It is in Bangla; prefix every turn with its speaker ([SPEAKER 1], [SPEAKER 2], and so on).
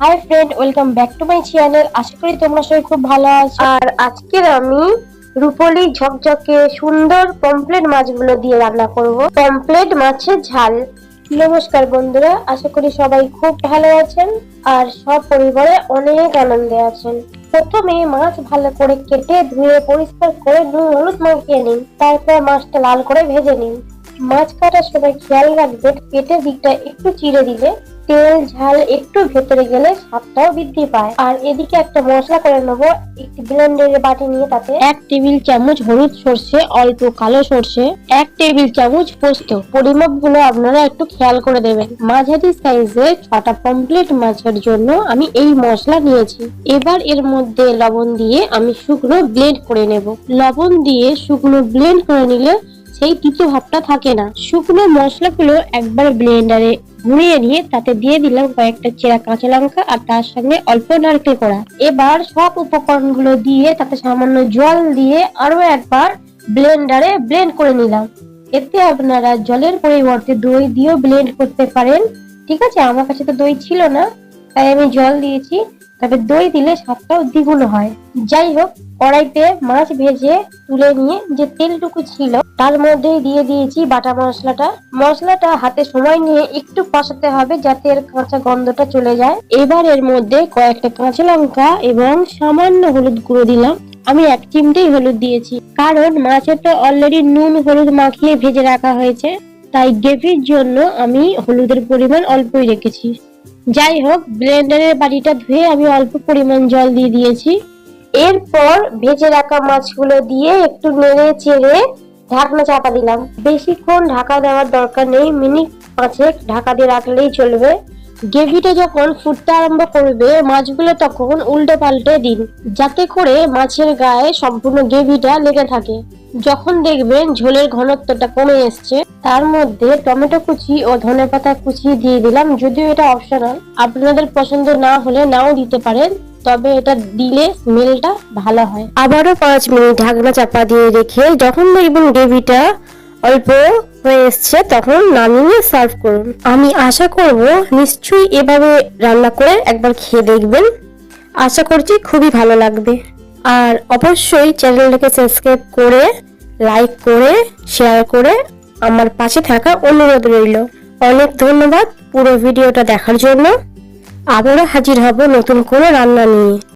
[SPEAKER 1] High friend, welcome back to my channel. আশা করি তোমরা সবাই খুব ভালো আছো। আর আজকের আমি রুপোলি ঝকঝকে সুন্দর পমফ্রেট মাছগুলো দিয়ে রান্না করব, পমফ্রেট মাছের ঝাল। নমস্কার বন্ধুরা, আশা করি সবাই খুব ভালো আছেন আর সব পরিবারে অনেক আনন্দে আছেন। প্রথমে মাছ ভালো করে কেটে ধুয়ে পরিষ্কার করে নুন হলুদ মাখিয়ে নিন। তারপর মাছটা লাল করে ভেজে নিন। মাছ কাটার সময় খেয়াল রাখবেন পেটের দিকটা একটু চিড়ে দিলে তেল ঝাল একটু ভেতরে গেলে স্বাদটাও বৃদ্ধি পায়। আর এদিকে একটা মশলা করে নেবো। একটি ব্লেন্ডারের বাটি নিয়ে তাতে 1 টেবিল চামচ হলুদ সর্ষে, অল্প কালো সর্ষে, 1 টেবিল চামচ পোস্ত। পরিমাপ গুলো আপনারা একটু খেয়াল করে দেবেন। মাঝারি সাইজের 6টা পমফ্রেট মাছের জন্য আমি এই মশলা নিয়েছি। এবার এর মধ্যে লবণ দিয়ে আমি শুকনো ব্লেন্ড করে নেব। লবণ দিয়ে শুকনো ব্লেন্ড করে নিলে সেই তিতো ভাবটা থাকে না। শুকনো মশলাগুলো একবার ব্লেন্ডারে ঘুরিয়ে নিয়ে তাতে দিয়ে দিলাম কয়েকটা চেরা কাঁচা লঙ্কা আর তার সঙ্গে অল্প নারকেল কোড়া। এবার সব উপকরণগুলো দিয়ে তাতে সামান্য জল দিয়ে আরো একবার ব্লেন্ডারে ব্লেন্ড করে নিলাম। এতে আপনারা জলের পরিবর্তে দই দিয়েও ব্লেন্ড করতে পারেন। ঠিক আছে, আমার কাছে তো দই ছিল না তাই আমি জল দিয়েছি, তবে দই দিলে স্বাদটাও দ্বিগুণ হয়। যাই হোক, কড়াইতে মাছ ভেজে তুলে নিয়ে যে তেলটুকু ছিল তার মধ্যে দিয়ে দিয়েছি বাটা মশলাটা। মশলাটা হাতে সময় নিয়ে একটু কষাতে হবে যাতে এর কাঁচা গন্ধটা চলে যায়। এবার এর মধ্যে কয়েকটা কাঁচা লঙ্কা এবং সামান্য হলুদ গুঁড়ো দিলাম। আমি 1 চিমটেই হলুদ দিয়েছি, কারণ মাছেরটা অলরেডি নুন হলুদ মাখিয়ে ভেজে রাখা হয়েছে, তাই গ্রেভির জন্য আমি হলুদের পরিমাণ অল্পই রেখেছি। যাই হোক, ব্লেন্ডারের বাটিটা ধুয়ে আমি অল্প পরিমাণ জল দিয়ে দিয়েছি। এরপর ভেজে রাখা মাছগুলো দিয়ে একটু নেড়ে চেড়ে ঢাকনা চাপা দিলাম। বেশিক্ষণ ঢাকা দেওয়ার দরকার নেই, মিনিট 5 ঢাকা দিয়ে রাখলেই চলবে। গ্রেভিটা যখন ফুটতে আরম্ভ করবে মাছগুলো তখন উল্টে পাল্টে দিন, যাতে করে মাছের গায়ে সম্পূর্ণ গ্রেভিটা লেগে থাকে। যখন দেখবেন ঝোলের ঘনত্বটা কমে এসছে, তার মধ্যে টমেটো কুচি ও ধনেপাতা কুচি দিয়ে দিলাম। যদিও এটা অপশনাল, আপনাদের পছন্দ না হলে নাও দিতে পারেন, তবে এটা দিলে স্মেলটা ভালো হয়। আবারও 5 মিনিট ঢাকনা চাপা দিয়ে রেখে যখন দেখবেন গ্রেভিটা অল্প হয়ে এসছে তখন নামিয়ে সার্ভ করুন। আমি আশা করব নিশ্চয়ই এভাবে রান্না করে একবার খেয়ে দেখবেন। আশা করছি খুবই ভালো লাগবে। আর অবশ্যই চ্যানেলটাকে সাবস্ক্রাইব করে, লাইক করে, শেয়ার করে আমার পাশে থাকা অনুরোধ রইল। অনেক ধন্যবাদ পুরো ভিডিওটা দেখার জন্য। আবারও হাজির হব নতুন কোনো রান্না নিয়ে।